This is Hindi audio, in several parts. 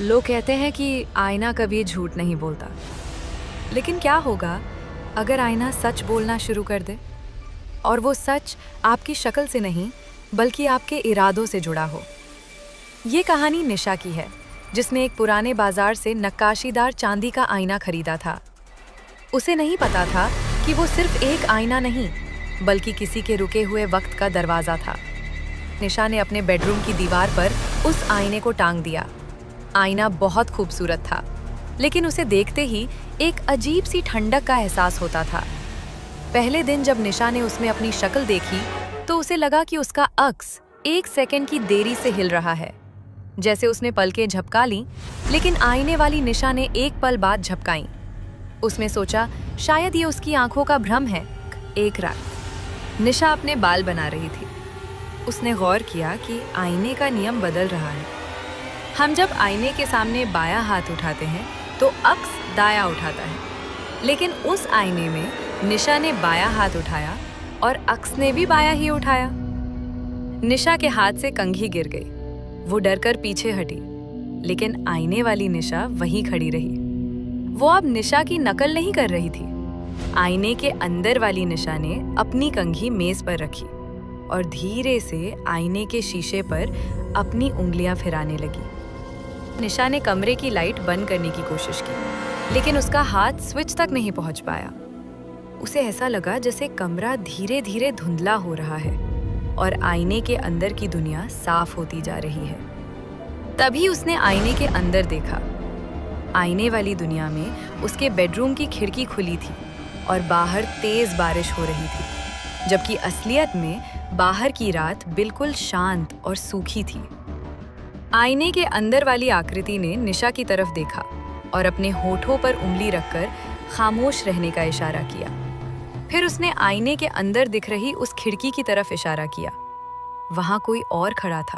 लोग कहते हैं कि आईना कभी झूठ नहीं बोलता, लेकिन क्या होगा अगर आईना सच बोलना शुरू कर दे? और वो सच आपकी शक्ल से नहीं बल्कि आपके इरादों से जुड़ा हो। ये कहानी निशा की है, जिसने एक पुराने बाजार से नक्काशीदार चांदी का आईना खरीदा था। उसे नहीं पता था कि वो सिर्फ एक आईना नहीं बल्कि किसी के रुके हुए वक्त का दरवाजा था। निशा ने अपने बेडरूम की दीवार पर उस आईने को टांग दिया। आईना बहुत खूबसूरत था, लेकिन उसे देखते ही एक अजीब सी ठंडक का एहसास होता था। पहले दिन जब निशा ने उसमें अपनी शक्ल देखी तो उसे लगा कि उसका अक्स 1 सेकंड की देरी से हिल रहा है। जैसे उसने पलकें झपका लीं, लेकिन आईने वाली निशा ने एक पल बाद झपकाई। उसने सोचा शायद ये उसकी आंखों का भ्रम है। एक रात निशा अपने बाल बना रही थी। उसने गौर किया कि आईने का नियम बदल रहा है। हम जब आईने के सामने बायां हाथ उठाते हैं तो अक्स दायां उठाता है, लेकिन उस आईने में निशा ने बायां हाथ उठाया और अक्स ने भी बायां ही उठाया। निशा के हाथ से कंघी गिर गई। वो डरकर पीछे हटी, लेकिन आईने वाली निशा वहीं खड़ी रही। वो अब निशा की नकल नहीं कर रही थी। आईने के अंदर वाली निशा ने अपनी कंघी मेज पर रखी और धीरे से आईने के शीशे पर अपनी उंगलियां फिराने लगी। निशा ने कमरे की लाइट बंद करने की कोशिश की, लेकिन उसका हाथ स्विच तक नहीं पहुंच पाया। उसे ऐसा लगा जैसे कमरा धीरे धीरे धुंधला हो रहा है और आईने के अंदर की दुनिया साफ होती जा रही है। तभी उसने आईने के अंदर देखा। आईने वाली दुनिया में उसके बेडरूम की खिड़की खुली थी और बाहर तेज बारिश हो रही थी, जबकि असलियत में बाहर की रात बिल्कुल शांत और सूखी थी। आईने के अंदर वाली आकृति ने निशा की तरफ देखा और अपने होठों पर उंगली रखकर खामोश रहने का इशारा किया। फिर उसने आईने के अंदर दिख रही उस खिड़की की तरफ इशारा किया। वहां कोई और खड़ा था,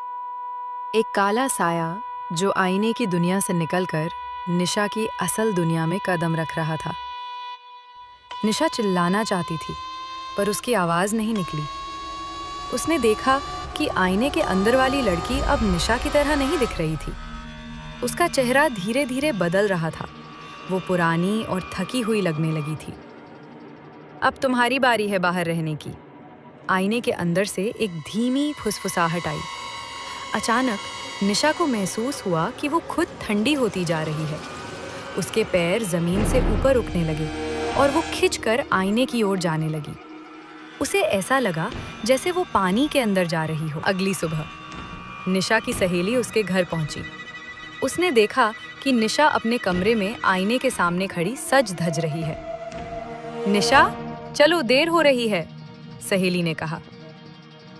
एक काला साया जो आईने की दुनिया से निकलकर निशा की असल दुनिया में कदम रख रहा था। निशा चिल्लाना चाहती थी, पर उसकी आवाज नहीं निकली। उसने देखा कि आईने के अंदर वाली लड़की अब निशा की तरह नहीं दिख रही थी। उसका चेहरा धीरे धीरे बदल रहा था। वो पुरानी और थकी हुई लगने लगी थी। अब तुम्हारी बारी है बाहर रहने की। आईने के अंदर से एक धीमी फुसफुसाहट आई। अचानक निशा को महसूस हुआ कि वो खुद ठंडी होती जा रही है। उसके पैर जमीन से ऊपर उठने लगे और वो खिंचकर आईने की ओर जाने लगी। उसे ऐसा लगा जैसे वो पानी के अंदर जा रही हो। अगली सुबह निशा की सहेली उसके घर पहुंची। उसने देखा कि निशा अपने कमरे में आईने के सामने खड़ी सज धज रही है। निशा, चलो देर हो रही है, सहेली ने कहा।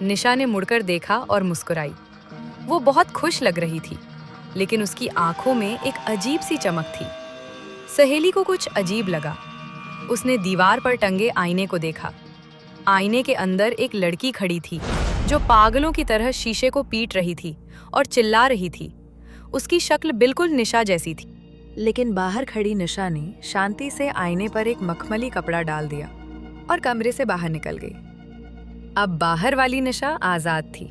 निशा ने मुड़कर देखा और मुस्कुराई। वो बहुत खुश लग रही थी, लेकिन उसकी आंखों में एक अजीब सी चमक थी। सहेली को कुछ अजीब लगा। उसने दीवार पर टंगे आईने को देखा। आईने के अंदर एक लड़की खड़ी थी जो पागलों की तरह शीशे को पीट रही थी और चिल्ला रही थी। उसकी शक्ल बिल्कुल निशा जैसी थी, लेकिन बाहर खड़ी निशा ने शांति से आईने पर एक मखमली कपड़ा डाल दिया और कमरे से बाहर निकल गई। अब बाहर वाली निशा आजाद थी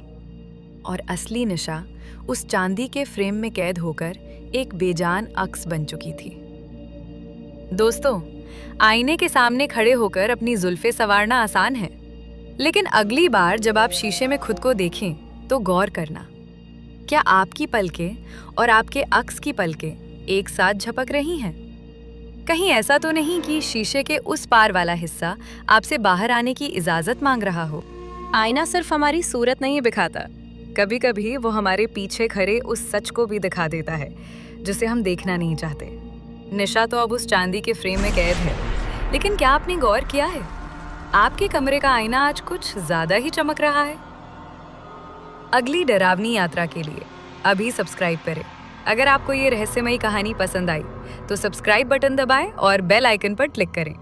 और असली निशा उस चांदी के फ्रेम में कैद होकर एक बेजान अक्स बन चुकी थी। दोस्तों, आईने के सामने खड़े होकर अपनी जुल्फें संवारना आसान है, लेकिन अगली बार जब आप शीशे में खुद को देखें तो गौर करना, क्या आपकी पलकें और आपके अक्स की पलकें एक साथ झपक रही हैं? कहीं ऐसा तो नहीं कि शीशे के उस पार वाला हिस्सा आपसे बाहर आने की इजाजत मांग रहा हो? आईना सिर्फ हमारी सूरत नहीं दिखाता, कभी कभी वो हमारे पीछे खड़े उस सच को भी दिखा देता है जिसे हम देखना नहीं चाहते। निशा तो अब उस चांदी के फ्रेम में कैद है, लेकिन क्या आपने गौर किया है आपके कमरे का आईना आज कुछ ज्यादा ही चमक रहा है? अगली डरावनी यात्रा के लिए अभी सब्सक्राइब करें। अगर आपको ये रहस्यमयी कहानी पसंद आई तो सब्सक्राइब बटन दबाएं और बेल आइकन पर क्लिक करें।